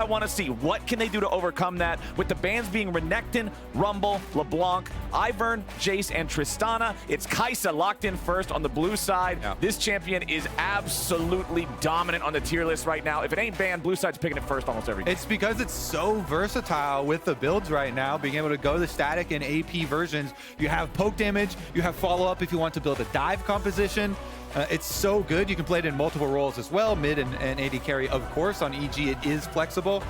I want to see what can they do to overcome that with the bans being Renekton, Rumble, LeBlanc, Ivern, Jace, and Tristana. It's Kaisa locked in first on the blue side. Yeah. This champion is absolutely dominant on the tier list right now. If it ain't banned, blue side's picking it first almost every game. It's because it's so versatile with the builds right now, being able to go the static and AP versions. You have poke damage, you have follow-up if you want to build a dive composition. It's so good. You can play it in multiple roles as well, mid and AD carry, of course. On EG, it is flexible.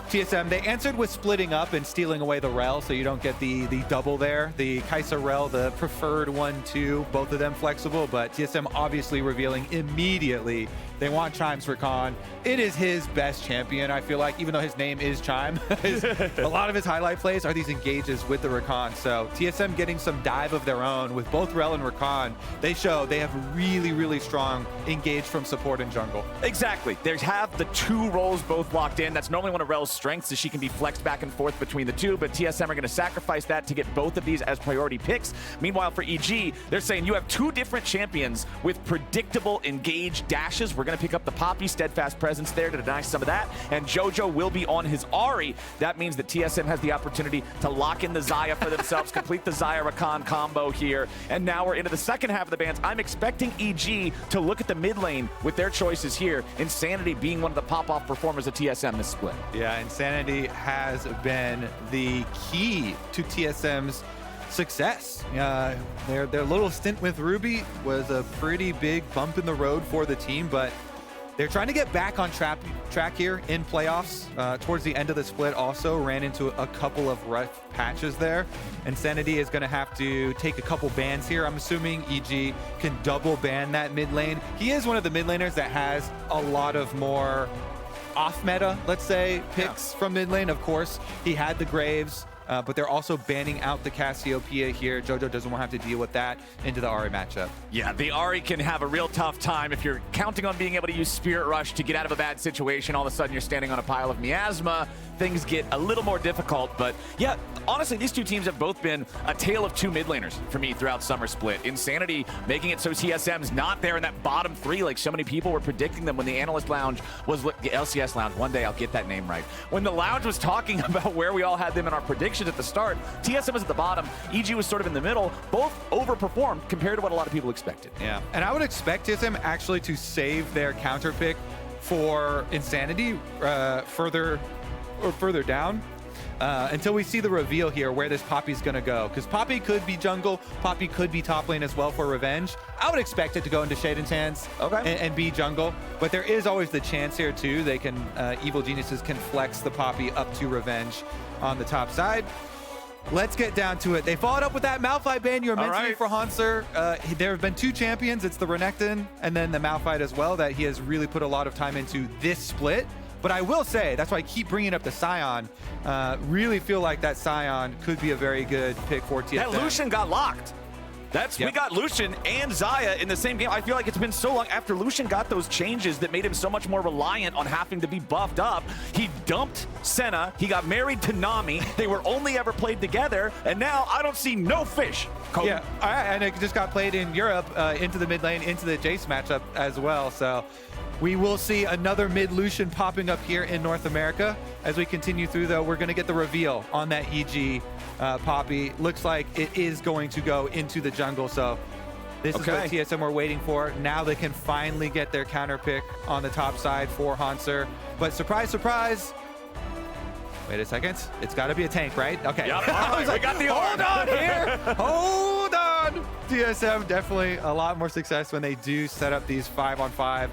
TSM, they answered with splitting up and stealing away the Rell, so you don't get the double there. The Kaisa Rell, the preferred 1-2, both of them flexible, but TSM obviously revealing immediately they want Chime's Rakan. It is his best champion, I feel like, even though his name is Chime. A lot of his highlight plays are these engages with the Rakan, so TSM getting some dive of their own with both Rell and Rakan. They show they have really, really strong engage from support and jungle. Exactly. They have the two roles both locked in. That's normally one of Rell's strengths, is she can be flexed back and forth between the two, but TSM are going to sacrifice that to get both of these as priority picks. Meanwhile, for EG, they're saying you have two different champions with predictable engage dashes. We're going to pick up the Poppy, steadfast presence there to deny some of that, and Jojo will be on his Arhi. That means that TSM has the opportunity to lock in the Xayah for themselves, complete the Xayah Rakan combo here, and now we're into the second half of the bans. I'm expecting EG to look at the mid lane with their choices here. Insanity being one of the pop-off performers of TSM this split. Yeah, Insanity has been the key to TSM's success. Their little stint with Ruby was a pretty big bump in the road for the team, but they're trying to get back on track here in playoffs. Towards the end of the split also ran into a couple of rough patches there. Insanity is going to have to take a couple bans here. I'm assuming EG can double ban that mid lane. He is one of the mid laners that has a lot of more off-meta, let's say, picks from mid lane. Of course, he had the Graves, but they're also banning out the Cassiopeia here. Jojo doesn't want to have to deal with that into the Arhi matchup. Yeah, the Arhi can have a real tough time if you're counting on being able to use Spirit Rush to get out of a bad situation. All of a sudden, you're standing on a pile of miasma. Things get a little more difficult, but yeah, honestly, these two teams have both been a tale of two mid laners for me throughout Summer Split. Insanity making it so TSM's not there in that bottom three like so many people were predicting them when the Analyst Lounge was, the LCS Lounge, one day I'll get that name right. When the Lounge was talking about where we all had them in our predictions at the start, TSM was at the bottom, EG was sort of in the middle, both overperformed compared to what a lot of people expected. Yeah, and I would expect TSM actually to save their counter pick for Insanity further down until we see the reveal here where this Poppy's gonna go, because Poppy could be jungle, Poppy could be top lane as well for revenge. I would expect it to go into Sheiden's hands and be jungle, but there is always the chance here too. They can Evil Geniuses can flex the Poppy up to revenge on the top side. Let's get down to it. They followed up with that Malphite ban you were mentioning for Hauntzer. There have been two champions. It's the Renekton and then the Malphite as well that he has really put a lot of time into this split. But I will say, that's why I keep bringing up the Sion. Really feel like that Sion could be a very good pick for TSM. That Lucian got locked. We got Lucian and Xayah in the same game. I feel like it's been so long after Lucian got those changes that made him so much more reliant on having to be buffed up. He dumped Senna. He got married to Nami. They were only ever played together, and now I don't see no fish. Kobe. Yeah, and it just got played in Europe into the mid lane, into the Jace matchup as well. So we will see another mid Lucian popping up here in North America. As we continue through, though, we're going to get the reveal on that EG Poppy. Looks like it is going to go into the jungle, so this is what TSM were waiting for. Now they can finally get their counter pick on the top side for Hauntzer. But surprise, surprise. Wait a second. It's got to be a tank, right? Okay. Yep. Right, we got the hold on here. Hold on. TSM definitely a lot more success when they do set up these 5-on-5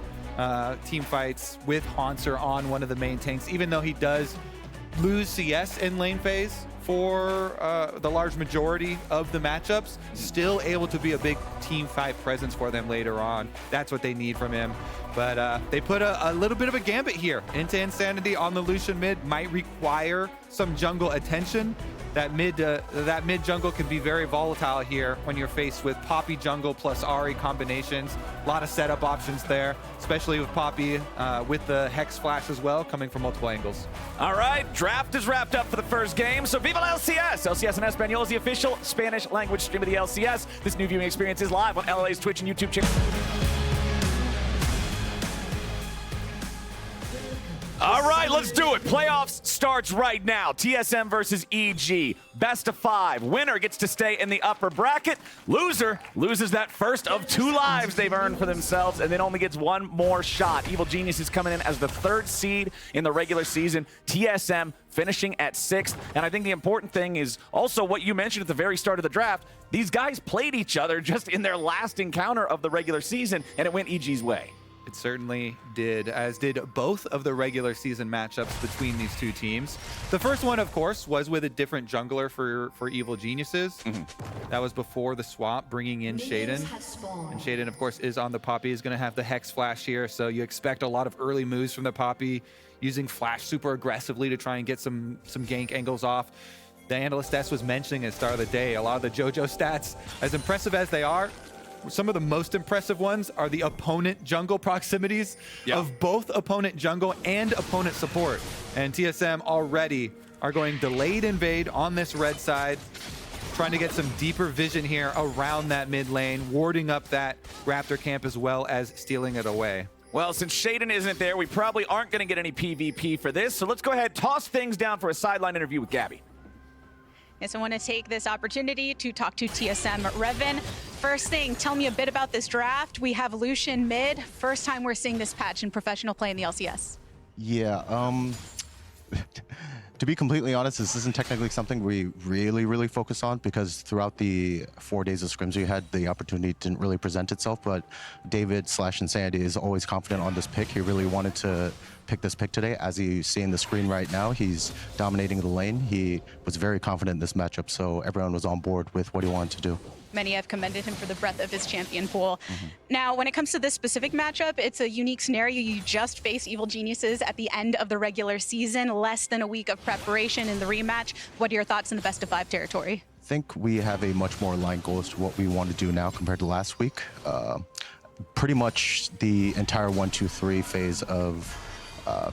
team fights with Hauntzer on one of the main tanks, even though he does lose CS in lane phase for the large majority of the matchups, still able to be a big team fight presence for them later on. That's what they need from him. But they put a little bit of a gambit here into Insanity on the Lucian mid. Might require some jungle attention. That mid jungle can be very volatile here when you're faced with Poppy jungle plus Arhi combinations. A lot of setup options there, especially with Poppy with the Hex Flash as well, coming from multiple angles. All right, draft is wrapped up for the first game, so Viva la LCS! LCS in Espanol is the official Spanish language stream of the LCS. This new viewing experience is live on LA's Twitch and YouTube channel. All right, let's do it. Playoffs starts right now. TSM versus EG. Best of 5. Winner gets to stay in the upper bracket. Loser loses that first of 2 lives they've earned for themselves and then only gets 1 more shot. Evil Genius is coming in as the 3rd seed in the regular season. TSM finishing at 6th. And I think the important thing is also what you mentioned at the very start of the draft. These guys played each other just in their last encounter of the regular season, and it went EG's way. It certainly did, as did both of the regular season matchups between these 2 teams. The first one, of course, was with a different jungler for Evil Geniuses. That was before the swap, bringing in Sheiden. And Sheiden, of course, is on the Poppy, is going to have the Hex Flash here, so you expect a lot of early moves from the Poppy, using Flash super aggressively to try and get some gank angles off. The analyst S was mentioning at the start of the day, a lot of the JoJo stats, as impressive as they are, some of the most impressive ones are the opponent jungle proximities of both opponent jungle and opponent support. And TSM already are going delayed invade on this red side, trying to get some deeper vision here around that mid lane, warding up that Raptor camp as well as stealing it away. Well, since Sheiden isn't there, we probably aren't going to get any PvP for this. So let's go ahead, toss things down for a sideline interview with Gabby. Yes, I want to take this opportunity to talk to TSM Reven. First thing, tell me a bit about this draft. We have Lucian mid. First time we're seeing this patch in professional play in the LCS. Yeah, to be completely honest, this isn't technically something we really focus on because throughout the 4 days of scrims we had, the opportunity didn't really present itself, but David/Insanity is always confident on this pick. He really wanted to pick this pick today. As you see in the screen right now, he's dominating the lane. He was very confident in this matchup, so everyone was on board with what he wanted to do. Many have commended him for the breadth of his champion pool. Now, when it comes to this specific matchup, it's a unique scenario. You just face Evil Geniuses at the end of the regular season, less than a week of preparation in the rematch. What are your thoughts in the best of 5 territory? I think we have a much more aligned goal as to what we want to do now compared to last week. Pretty much the entire 1-2-3 phase of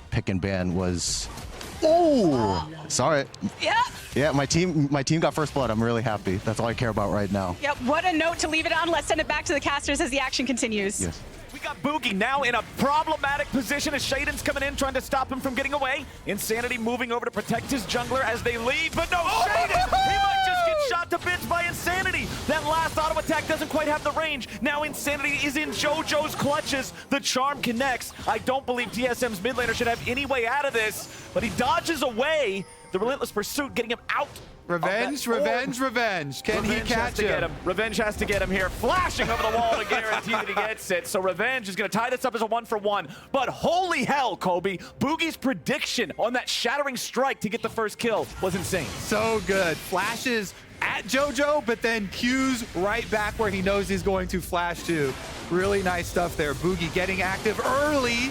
pick and ban was... Oh, sorry. Yeah, my team got first blood. I'm really happy. That's all I care about right now. Yep, what a note to leave it on. Let's send it back to the casters as the action continues. Yes. We got Bugi now in a problematic position as Sheiden's coming in, trying to stop him from getting away. Insanity moving over to protect his jungler as they leave, but no, Sheiden! He might just get shot to bits by Insanity. That last auto attack doesn't quite have the range. Now Insanity is in JoJo's clutches. The charm connects. I don't believe TSM's mid laner should have any way out of this, but he dodges away. The relentless pursuit getting him out. Revenge. Can he catch him? Revenge has to get him here, flashing over the wall to guarantee that he gets it. So Revenge is going to tie this up as a 1-for-1. But holy hell, Kobe, Bugi's prediction on that shattering strike to get the first kill was insane. So good. Flashes at JoJo, but then Q's right back where he knows he's going to flash to. Really nice stuff there. Bugi getting active early.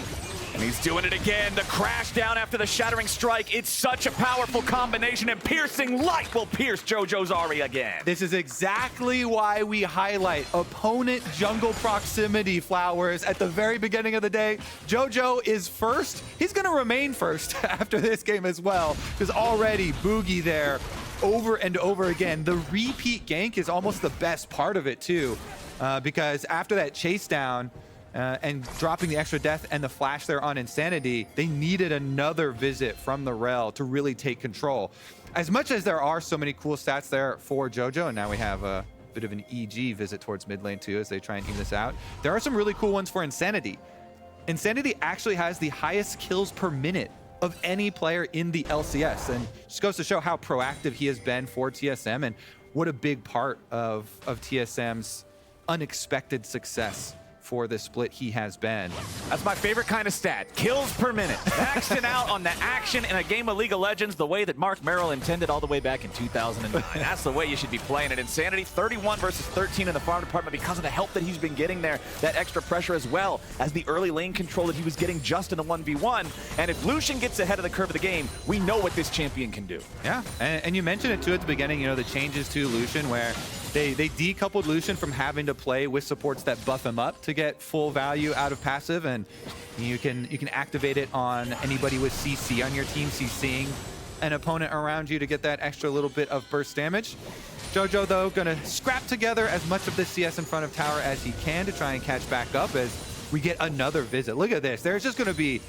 And he's doing it again. The crash down after the shattering strike. It's such a powerful combination, and piercing light will pierce JoJo's Arhi again. This is exactly why we highlight opponent jungle proximity, Flowers, at the very beginning of the day. JoJo is first. He's going to remain first after this game as well, because already Bugi there over and over again. The repeat gank is almost the best part of it too, because after that chase down, and dropping the extra death and the flash there on Insanity, they needed another visit from the Rell to really take control. As much as there are so many cool stats there for JoJo, and now we have a bit of an EG visit towards mid lane too as they try and even this out, there are some really cool ones for Insanity. Insanity actually has the highest kills per minute of any player in the LCS, and just goes to show how proactive he has been for TSM and what a big part of TSM's unexpected success for this split he has been. That's my favorite kind of stat. Kills per minute. Maxing out on the action in a game of League of Legends the way that Mark Merrill intended all the way back in 2009. That's the way you should be playing it. Insanity 31 versus 13 in the farm department because of the help that he's been getting there. That extra pressure as well as the early lane control that he was getting just in the 1v1. And if Lucian gets ahead of the curve of the game, we know what this champion can do. Yeah, and you mentioned it too at the beginning, you know, the changes to Lucian where they decoupled Lucian from having to play with supports that buff him up to get full value out of passive, and you can activate it on anybody with CC on your team, CCing an opponent around you to get that extra little bit of burst damage. JoJo, though, gonna scrap together as much of the CS in front of tower as he can to try and catch back up as we get another visit. Look at this. There's just gonna be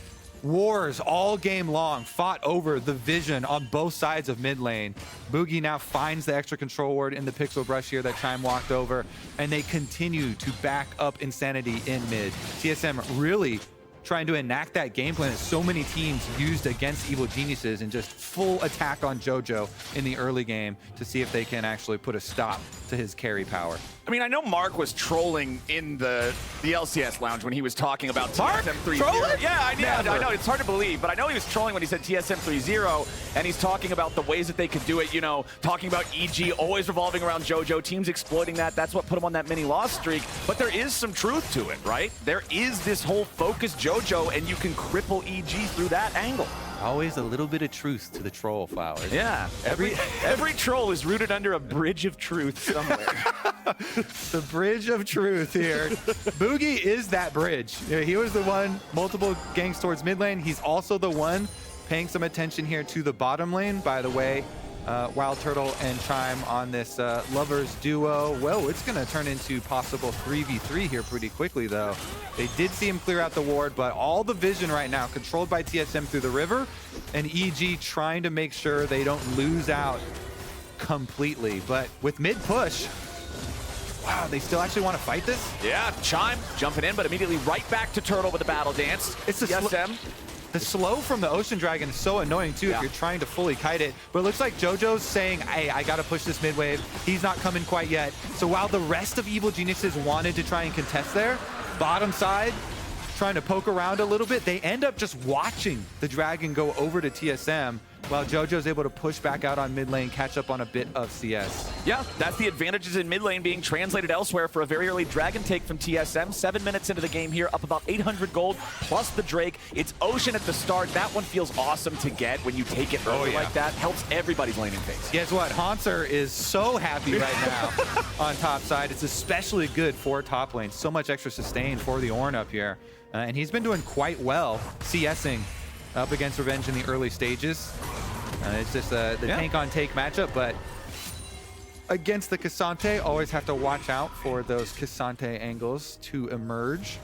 Wars all game long, fought over the vision on both sides of mid lane. Bugi now finds the extra control ward in the pixel brush here that Chime walked over, and they continue to back up Insanity in mid. TSM really trying to enact that game plan that so many teams used against Evil Geniuses, and just full attack on Jojo in the early game to see if they can actually put a stop to his carry power. I mean, I know Mark was trolling in the LCS lounge when he was talking about Mark? TSM 3-0. Trolling? Yeah, I Never. know. It's hard to believe, but I know he was trolling when he said TSM 3-0, and he's talking about the ways that they could do it, you know, talking about EG always revolving around Jojo, teams exploiting that. That's what put him on that mini loss streak. But there is some truth to it, right? There is this whole focus Jojo, and you can cripple EG through that angle. Always a little bit of truth to the troll, Flowers. Yeah, every troll is rooted under a bridge of truth somewhere. The bridge of truth here. Bugi is that bridge. You know, he was the one, multiple ganks towards mid lane. He's also the one paying some attention here to the bottom lane. By the way, WildTurtle and Chime on this lovers duo. Well, it's going to turn into possible 3v3 here pretty quickly, though. They did see him clear out the ward, but all the vision right now controlled by TSM through the river, and EG trying to make sure they don't lose out completely. But with mid push, wow, they still actually want to fight this? Yeah, Chime jumping in, but immediately right back to Turtle with the battle dance. It's the TSM. The slow from the Ocean Dragon is so annoying too if you're trying to fully kite it. But it looks like Jojo's saying, hey, I gotta push this mid wave. He's not coming quite yet. So while the rest of Evil Geniuses wanted to try and contest there, bottom side, trying to poke around a little bit, they end up just watching the Dragon go over to TSM, while Jojo's able to push back out on mid lane, catch up on a bit of CS. Yeah, that's the advantages in mid lane being translated elsewhere for a very early Dragon take from TSM. 7 minutes into the game here, up about 800 gold, plus the Drake. It's Ocean at the start. That one feels awesome to get when you take it early like that. Helps everybody's laning phase. Guess what? Hauntzer is so happy right now on top side. It's especially good for top lane. So much extra sustain for the Ornn up here. And he's been doing quite well CSing up against Revenge in the early stages. It's just the tank-on-take matchup, but against the Ksante, always have to watch out for those Ksante angles to emerge.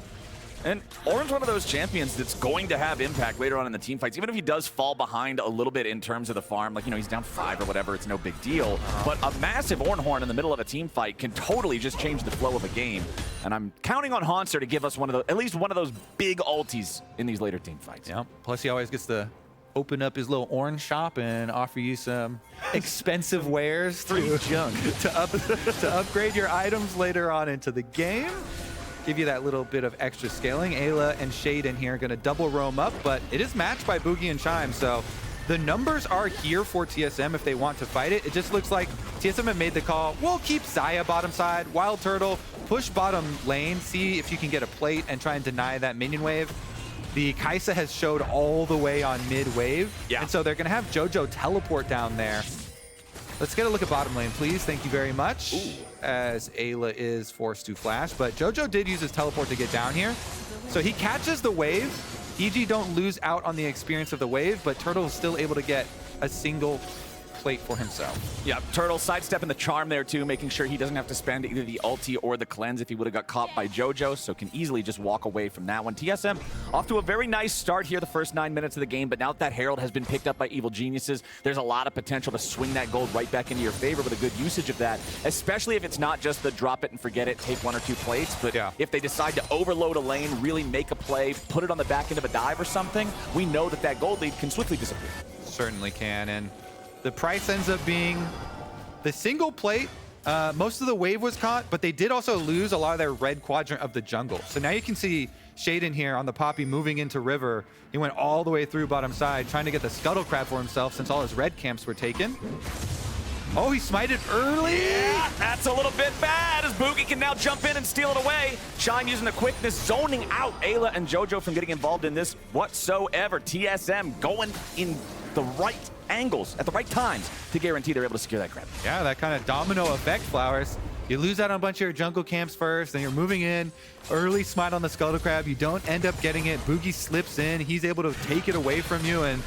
And Ornn's one of those champions that's going to have impact later on in the team fights. Even if he does fall behind a little bit in terms of the farm, like, you know, he's down 5 or whatever, it's no big deal. But a massive Ornn horn in the middle of a team fight can totally just change the flow of a game. And I'm counting on Hauntzer to give us at least one of those big ultis in these later team fights. Yeah. Plus, he always gets to open up his little Ornn shop and offer you some expensive wares to upgrade your items later on into the game. Give you that little bit of extra scaling. Eyla and Sheiden here are going to double roam up, but it is matched by Bugi and Chime, so the numbers are here for TSM if they want to fight it. It just looks like TSM have made the call. We'll keep Xayah bottom side, WildTurtle, push bottom lane, see if you can get a plate and try and deny that minion wave. The Kaisa has showed all the way on mid wave, and so they're going to have Jojo teleport down there. Let's get a look at bottom lane, please. Thank you very much. As Eyla is forced to flash, but Jojo did use his teleport to get down here. So he catches the wave. EG don't lose out on the experience of the wave, but Turtle is still able to get a single plate for himself. Yeah, Turtle sidestepping the charm there too, making sure he doesn't have to spend either the ulti or the cleanse if he would have got caught by Jojo, so can easily just walk away from that one. TSM off to a very nice start here the first 9 minutes of the game, but now that Herald has been picked up by Evil Geniuses, there's a lot of potential to swing that gold right back into your favor with a good usage of that, especially if it's not just the drop it and forget it, take 1 or 2 plates, but if they decide to overload a lane, really make a play, put it on the back end of a dive or something, we know that that gold lead can swiftly disappear. Certainly can, and the price ends up being the single plate. Most of the wave was caught, but they did also lose a lot of their red quadrant of the jungle. So now you can see Sheiden here on the Poppy moving into river. He went all the way through bottom side, trying to get the scuttle crab for himself since all his red camps were taken. Oh, he smited early. Yeah, that's a little bit bad as Bugi can now jump in and steal it away. Chime using the quickness, zoning out Eyla and Jojo from getting involved in this whatsoever. TSM going in the right angles at the right times to guarantee they're able to secure that crab. Yeah, that kind of domino effect, Flowers. You lose out on a bunch of your jungle camps first, then you're moving in, early smite on the Scuttle Crab, you don't end up getting it, Bugi slips in, he's able to take it away from you, and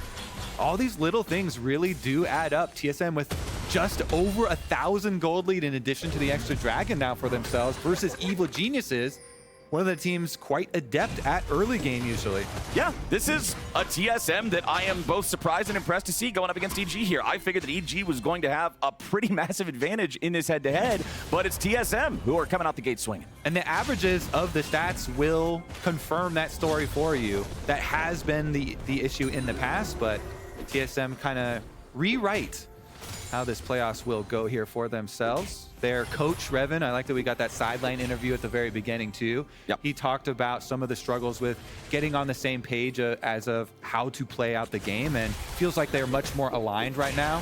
all these little things really do add up. TSM with just over 1,000 gold lead in addition to the extra dragon now for themselves versus Evil Geniuses one of the teams quite adept at early game usually. Yeah, this is a TSM that I am both surprised and impressed to see going up against EG here. I figured that EG was going to have a pretty massive advantage in this head-to-head, but it's TSM who are coming out the gate swinging. And the averages of the stats will confirm that story for you. That has been the issue in the past, but TSM kind of rewrite how this playoffs will go here for themselves. Their coach, Revan, I like that we got that sideline interview at the very beginning too. Yep. He talked about some of the struggles with getting on the same page as of how to play out the game, and feels like they're much more aligned right now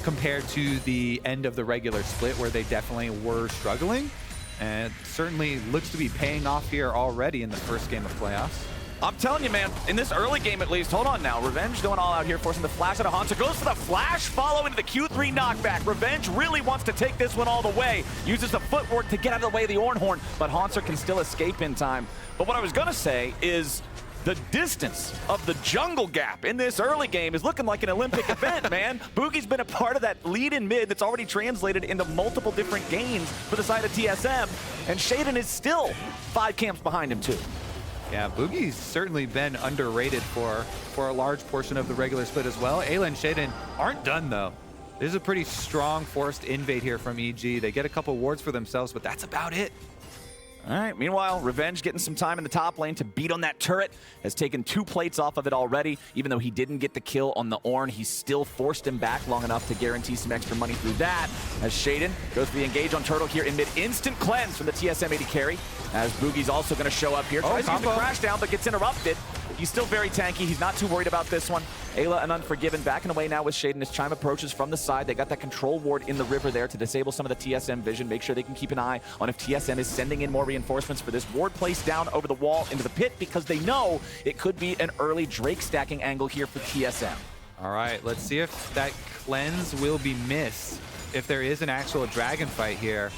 compared to the end of the regular split where they definitely were struggling. And certainly looks to be paying off here already in the first game of playoffs. I'm telling you, man, in this early game at least, hold on now. Revenge going all out here, forcing the flash out of Hauntzer. Goes for the flash, follow into the Q3 knockback. Revenge really wants to take this one all the way. Uses the footwork to get out of the way of the Ornn, but Hauntzer can still escape in time. But what I was going to say is the distance of the jungle gap in this early game is looking like an Olympic event, man. Bugi's been a part of that lead in mid that's already translated into multiple different games for the side of TSM, and Sheiden is still 5 camps behind him too. Yeah, Bugi's certainly been underrated for a large portion of the regular split as well. Eyla and Sheiden aren't done though. This is a pretty strong forced invade here from EG. They get a couple wards for themselves, but that's about it. All right, meanwhile, Revenge getting some time in the top lane to beat on that turret. Has taken 2 plates off of it already. Even though he didn't get the kill on the Ornn, he still forced him back long enough to guarantee some extra money through that. As Sheiden goes for the engage on Turtle here in mid. Instant cleanse from the TSM AD carry. As Bugi's also going to show up here. Tries to use the crash down, but gets interrupted. He's still very tanky. He's not too worried about this one. Eyla and Unforgiven backing away now with Sheiden as Chime approaches from the side. They got that control ward in the river there to disable some of the TSM vision. Make sure they can keep an eye on if TSM is sending in more reinforcements for this ward placed down over the wall into the pit, because they know it could be an early Drake stacking angle here for TSM. All right, let's see if that cleanse will be missed. If there is an actual dragon fight here.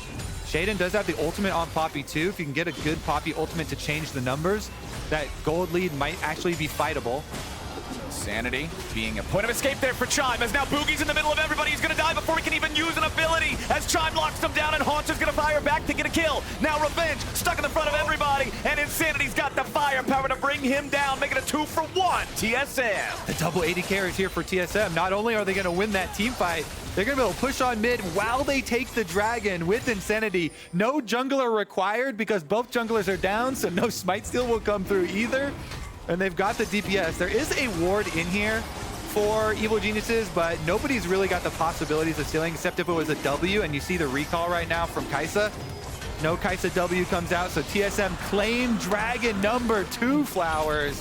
Sheiden does have the ultimate on Poppy too. If you can get a good Poppy ultimate to change the numbers, that gold lead might actually be fightable. Sanity being a point of escape there for Chime, as now Bugi's in the middle of everybody. He's going to die before he can even use an ability, as Chime locks him down and Hauntzer's going to fire back to get a kill. Now Revenge stuck in the front of everybody, and Insanity's got the firepower to bring him down, making it a 2-for-1 TSM. The double AD carries here for TSM. Not only are they going to win that team fight, they're going to be able to push on mid while they take the dragon with Insanity. No jungler required because both junglers are down, so no smite steal will come through either. And they've got the DPS. There is a ward in here for Evil Geniuses, but nobody's really got the possibilities of stealing except if it was a W, and you see the recall right now from Kaisa. No Kaisa W comes out, so TSM claim dragon number 2 flowers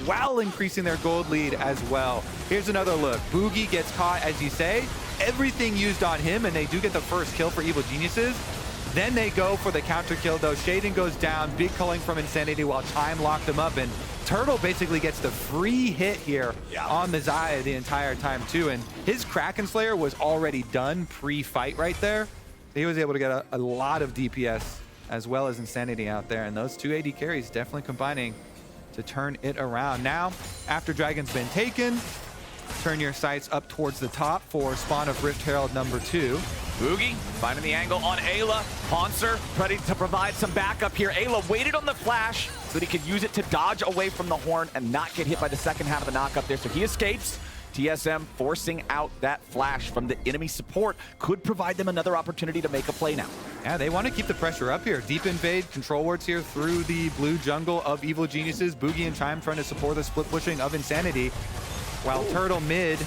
while increasing their gold lead as well. Here's another look. Bugi gets caught, as you say. Everything used on him, and they do get the first kill for Evil Geniuses. Then they go for the counter kill though. Sheiden goes down, big culling from Insanity while Chime locked him up, and Turtle basically gets the free hit here on the Xayah the entire time too. And his Kraken Slayer was already done pre-fight right there. He was able to get a lot of DPS as well as Insanity out there, and those 2 AD carries definitely combining to turn it around. Now, after Dragon's been taken, turn your sights up towards the top for spawn of Rift Herald number 2. Bugi finding the angle on Eyla. Hauntzer ready to provide some backup here. Eyla waited on the flash so that he could use it to dodge away from the horn and not get hit by the second half of the knock up there. So he escapes. TSM forcing out that flash from the enemy support could provide them another opportunity to make a play now. Yeah, they want to keep the pressure up here. Deep invade, control wards here through the blue jungle of Evil Geniuses. Bugi and Chime trying to support the split pushing of Insanity. While Turtle mid.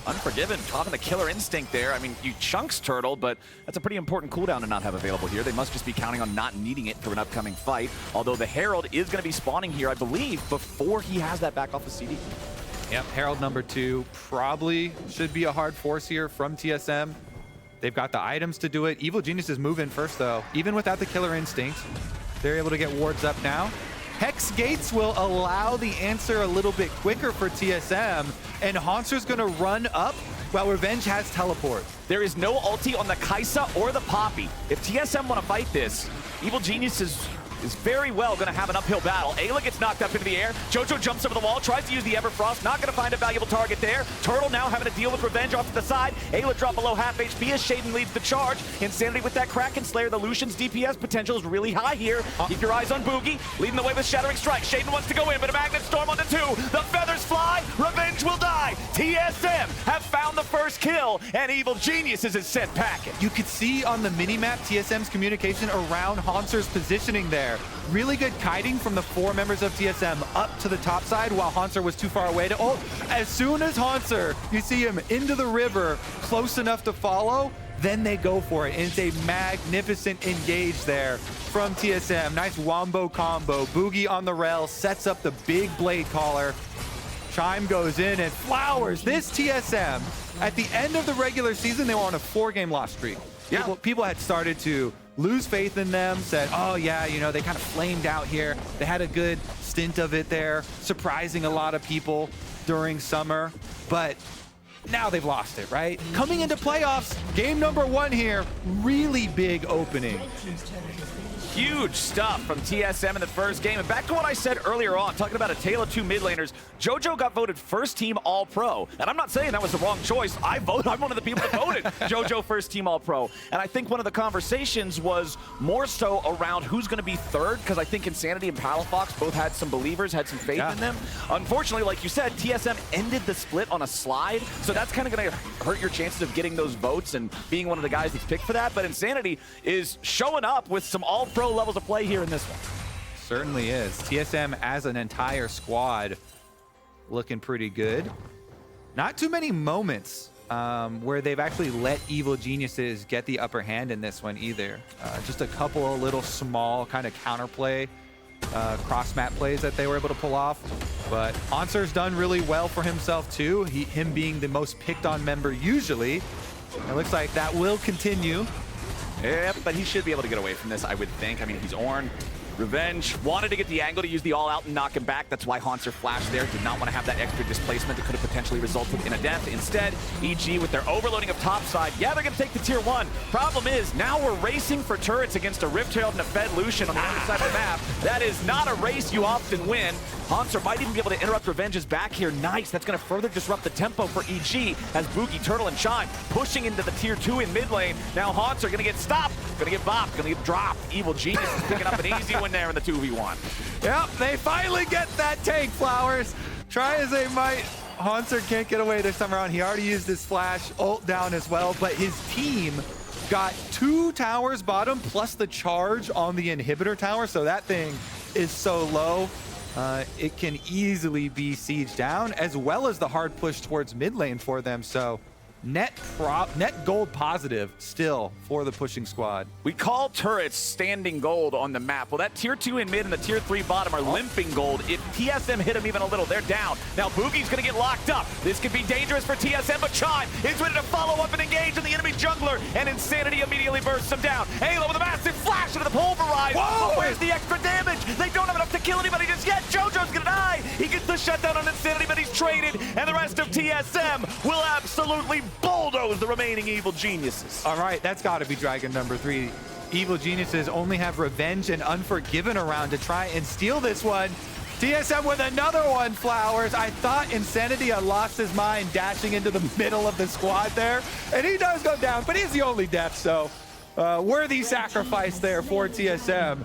Unforgiven caught in the killer instinct there. I mean, you chunks Turtle, but that's a pretty important cooldown to not have available here. They must just be counting on not needing it for an upcoming fight. Although the Herald is going to be spawning here, I believe, before he has that back off the CD. Yep, Herald number 2 probably should be a hard force here from TSM. They've got the items to do it. Evil Geniuses move in first though. Even without the killer instinct, they're able to get wards up now. Hex Gates will allow the answer a little bit quicker for TSM, and Hauntzer's gonna run up while Revenge has teleport. There is no ulti on the Kaisa or the Poppy. If TSM want to fight this, Evil Geniuses is very well going to have an uphill battle. Eyla gets knocked up into the air. Jojo jumps over the wall, tries to use the Everfrost, not going to find a valuable target there. Turtle now having to deal with Revenge off to the side. Eyla dropped below half HP as Sheiden leads the charge. Insanity with that Kraken Slayer. The Lucian's DPS potential is really high here. Keep your eyes on Bugi, leading the way with Shattering Strike. Sheiden wants to go in, but a Magnet Storm onto 2. The feathers fly, Revenge will die. TSM have found the first kill, and Evil Geniuses is sent packing. You could see on the minimap TSM's communication around Hauntzer's positioning there. Really good kiting from the 4 members of TSM up to the top side while Hauntzer was too far away to ult. As soon as Hauntzer, you see him into the river, close enough to follow, then they go for it. And it's a magnificent engage there from TSM. Nice wombo combo. Bugi on the Rell sets up the big blade caller. Chime goes in and flowers. This TSM, at the end of the regular season, they were on a 4-game loss streak. Yeah. People had started to lose faith in them, said, oh yeah, you know, they kind of flamed out here. They had a good stint of it there, surprising a lot of people during summer, but now they've lost it, right? Coming into playoffs, game number 1 here, really big opening. Huge stuff from TSM in the first game. And back to what I said earlier on, talking about a tale of 2 mid laners, Jojo got voted first team All-Pro. And I'm not saying that was the wrong choice. I'm one of the people that voted Jojo first team All-Pro. And I think one of the conversations was more so around who's going to be third, because I think Insanity and Palafox both had some believers, had some faith in them. Unfortunately, like you said, TSM ended the split on a slide. So that's kind of going to hurt your chances of getting those votes and being one of the guys that's picked for that. But Insanity is showing up with some All-Pro levels of play here in this one. Certainly is. TSM as an entire squad looking pretty good. Not too many moments where they've actually let Evil Geniuses get the upper hand in this one either. Just a couple of little small kind of counterplay, cross-map plays that they were able to pull off. But Hauntzer's done really well for himself too, him being the most picked on member usually. It looks like that will continue. Yep, but he should be able to get away from this, I would think. I mean, he's Ornn. Revenge wanted to get the angle to use the all-out and knock him back. That's why Hauntzer flashed there. Did not want to have that extra displacement that could have potentially resulted in a death. Instead, EG with their overloading of topside. Yeah, they're going to take the tier 1. Problem is, now we're racing for turrets against a Rift-Tailed and a Fed Lucian on the other side of the map. That is not a race you often win. Hauntzer might even be able to interrupt Revenge's back here. Nice. That's going to further disrupt the tempo for EG as Bugi, Turtle, and Chime pushing into the tier 2 in mid lane. Now Hauntzer going to get stopped, going to get bopped, going to get dropped. Evil Genius is picking up an easy one there in the 2v1. Yep, they finally get that tank, Flowers. Try as they might, Hauntzer can't get away this time around. He already used his flash, ult down as well, but his team got 2 towers bottom plus the charge on the inhibitor tower, so that thing is so low. It can easily be sieged down, as well as the hard push towards mid lane for them. So net gold positive still for the pushing squad. We call turrets standing gold on the map. Well, that tier 2 in mid and the tier 3 bottom are limping gold. If TSM hit them even a little, they're down. Now Bugi's going to get locked up. This could be dangerous for TSM, but Chime is ready to follow up and engage on the enemy jungler, and Insanity immediately bursts him down. Eyla with a massive flash into the pulverize. Whoa! Where's the extra damage? They don't have enough to kill anybody just yet. Jojo's going to die. He gets the shutdown on Insanity, but he's traded, and the rest of TSM will absolutely bulldoze the remaining Evil Geniuses. All right, that's got to be Dragon number 3. Evil Geniuses only have Revenge and Unforgiven around to try and steal this one. TSM with another one, Flowers. I thought Insanity had lost his mind dashing into the middle of the squad there, and he does go down, but he's the only death, so worthy sacrifice there for TSM.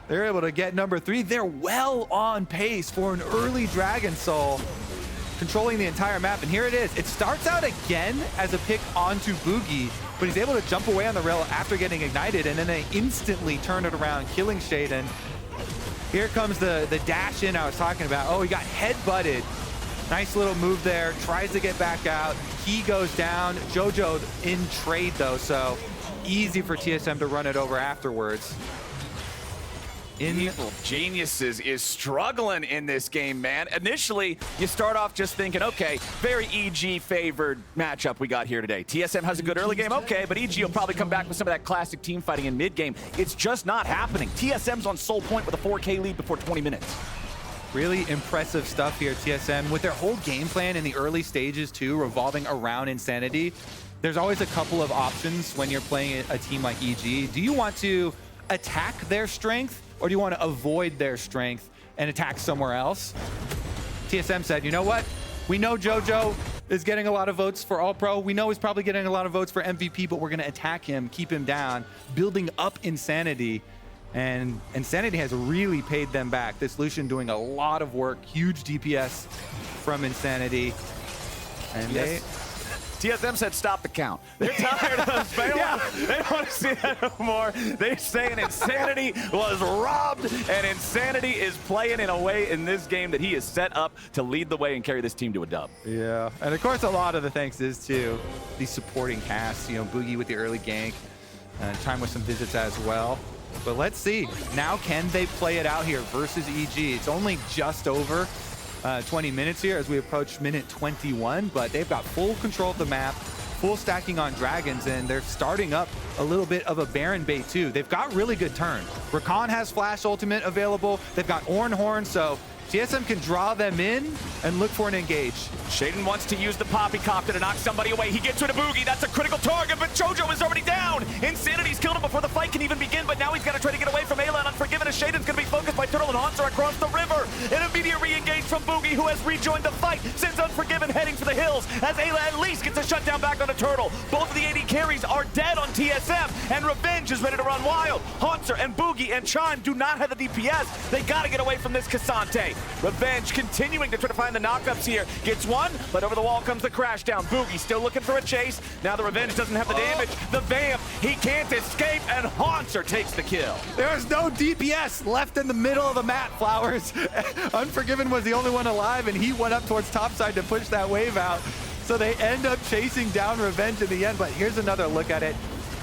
They're able to get number 3. They're well on pace for an early Dragon Soul, controlling the entire map, and here it is. It starts out again as a pick onto Bugi, but he's able to jump away on the Rell after getting ignited, and then they instantly turn it around, killing Sheiden. Here comes the dash in I was talking about. Oh, he got head-butted. Nice little move there, tries to get back out. He goes down. Jojo in trade though, so easy for TSM to run it over afterwards. Evil Geniuses is struggling in this game, man. Initially, you start off just thinking, okay, very EG-favored matchup we got here today. TSM has a good early game, okay, but EG will probably come back with some of that classic team fighting in mid-game. It's just not happening. TSM's on Soul Point with a 4K lead before 20 minutes. Really impressive stuff here, TSM, with their whole game plan in the early stages too, revolving around Insanity. There's always a couple of options when you're playing a team like EG. Do you want to attack their strength, or do you want to avoid their strength and attack somewhere else? TSM said, you know what? We know Jojo is getting a lot of votes for All-Pro. We know he's probably getting a lot of votes for MVP, but we're going to attack him, keep him down, building up Insanity. And Insanity has really paid them back. This Lucian doing a lot of work, huge DPS from Insanity. And TSM said stop the count. They're tired of us. They don't want to see that no more. They're saying Insanity was robbed, and Insanity is playing in a way in this game that he is set up to lead the way and carry this team to a dub. Yeah, and of course a lot of the thanks is to the supporting cast, you know, Bugi with the early gank, Chime with some visits as well. But let's see, now can they play it out here versus EG? It's only just over 20 minutes here as we approach minute 21, but they've got full control of the map, full stacking on dragons, and they're starting up a little bit of a Baron bait too. They've got really good turn. Rakan has flash ultimate available. They've got Ornn so TSM can draw them in and look for an engage. Sheiden wants to use the Poppycopter to knock somebody away. He gets rid of Bugi. That's a critical target, but Jojo is already down. Insanity's killed him before the fight can even begin, but now he's got to try to get away from Eyla and Unforgiven as Shaiden's going to be focused by Turtle and Hauntzer across the river. An immediate re-engage from Bugi, who has rejoined the fight, sends Unforgiven heading for the hills as Eyla at least gets a shutdown back on a Turtle. Both of the AD carries are dead on TSM, and Revenge is ready to run wild. Hauntzer and Bugi and Chime do not have the DPS. They got to get away from this Ksante. Revenge continuing to try to find the knockups here. Gets one, but over the wall comes the crash down. Bugi still looking for a chase. Now the Revenge doesn't have the damage. The Vamp, he can't escape, and Hauntzer takes the kill. There's no DPS left in the middle of the map, Flowers. Unforgiven was the only one alive, and he went up towards topside to push that wave out. So they end up chasing down Revenge in the end, but here's another look at it.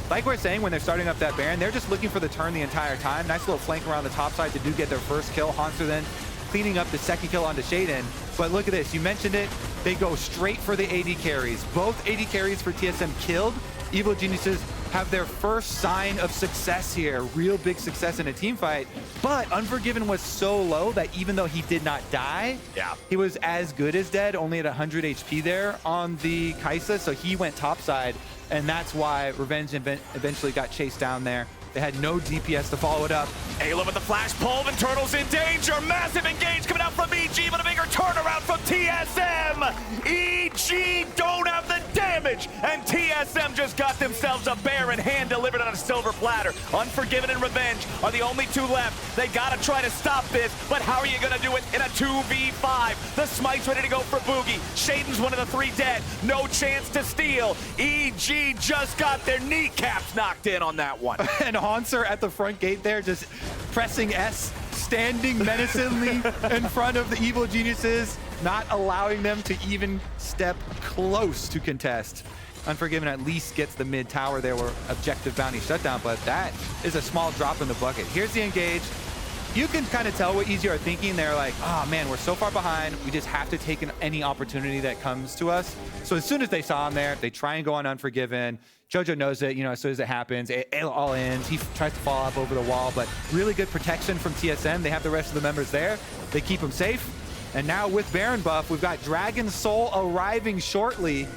Like we're saying, when they're starting up that Baron, they're just looking for the turn the entire time. Nice little flank around the top side to do get their first kill. Hauntzer then cleaning up the second kill onto Sheiden. But look at this, you mentioned it, they go straight for the AD carries. Both AD carries for TSM killed. Evil Geniuses have their first sign of success here, real big success in a team fight. But Unforgiven was so low that even though he did not die, he was as good as dead, only at 100 HP there on the Kaisa, so he went topside, and that's why Revenge eventually got chased down there. They had no DPS to follow it up. Eyla with the flash pull, and Turtle's in danger. Massive engage coming out from EG, but a bigger turnaround from TSM. EG don't have the damage, and TSM just got themselves a Baron hand-delivered on a silver platter. Unforgiven and Revenge are the only two left. They gotta try to stop this, but how are you gonna do it in a 2v5? The Smite's ready to go for Bugi. Shaiden's one of the three dead. No chance to steal. EG just got their kneecaps knocked in on that one. And Hauntzer at the front gate there, just pressing S, standing menacingly in front of the Evil Geniuses, not allowing them to even step close to contest. Unforgiven at least gets the mid tower there where objective bounty shutdown, but that is a small drop in the bucket. Here's the engage. You can kind of tell what EG are thinking. They're like, oh man, we're so far behind. We just have to take any opportunity that comes to us. So as soon as they saw him there, they try and go on Unforgiven. Jojo knows it, you know, as soon as it happens, Eyla all ends. He tries to fall up over the wall, but really good protection from TSM. They have the rest of the members there. They keep him safe. And now with Baron buff, we've got Dragon Soul arriving shortly.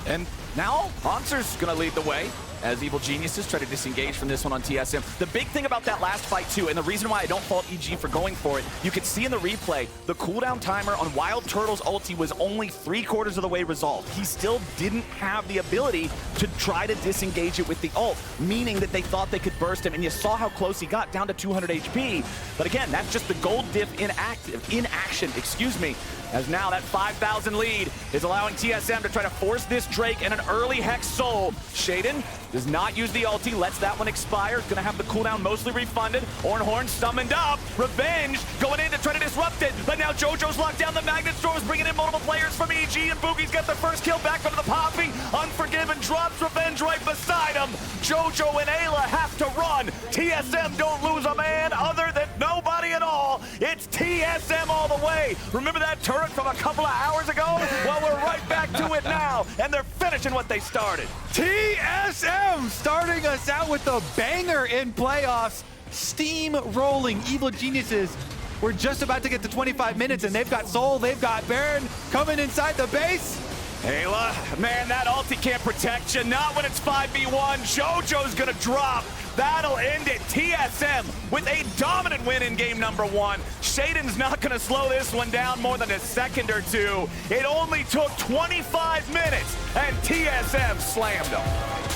And now Hauntzer's gonna lead the way as Evil Geniuses try to disengage from this one on TSM. The big thing about that last fight too, and the reason why I don't fault EG for going for it, you could see in the replay, the cooldown timer on WildTurtle's ulti was only 3/4 of the way resolved. He still didn't have the ability to try to disengage it with the ult, meaning that they thought they could burst him, and you saw how close he got, down to 200 HP. But again, that's just the gold diff in action, excuse me, as now that 5,000 lead is allowing TSM to try to force this Drake and an early Hex Soul. Sheiden does not use the ulti, lets that one expire. Gonna have the cooldown mostly refunded. Ornn summoned up. Revenge going in to try to disrupt it, but now Jojo's locked down the Magnet Storms, bringing in multiple players from EG, and Bugi's got the first kill back onto the Poppy. Unforgiven drops Revenge right beside him. Jojo and Eyla have to run. TSM don't lose a man other than nobody at all. It's TSM all the way. Remember that turret from a couple of hours ago? Well, we're right back to it now, and they're finishing what they started. TSM starting us out with a banger in playoffs. Steam rolling. Evil Geniuses. We're just about to get to 25 minutes, and they've got Soul, they've got Baron coming inside the base. Eyla, man, that ulti can't protect you. Not when it's 5v1. Jojo's gonna drop. That'll end it. TSM with a dominant win in game number 1. Sheiden's not gonna slow this one down more than a second or two. It only took 25 minutes, and TSM slammed them.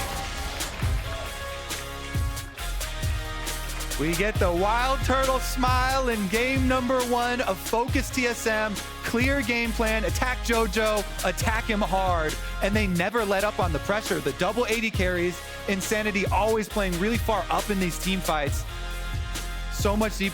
We get the WildTurtle smile in game number 1 of Focus TSM. Clear game plan, attack Jojo, attack him hard, and they never let up on the pressure. The double 80 carries, Insanity always playing really far up in these team fights. So much DP.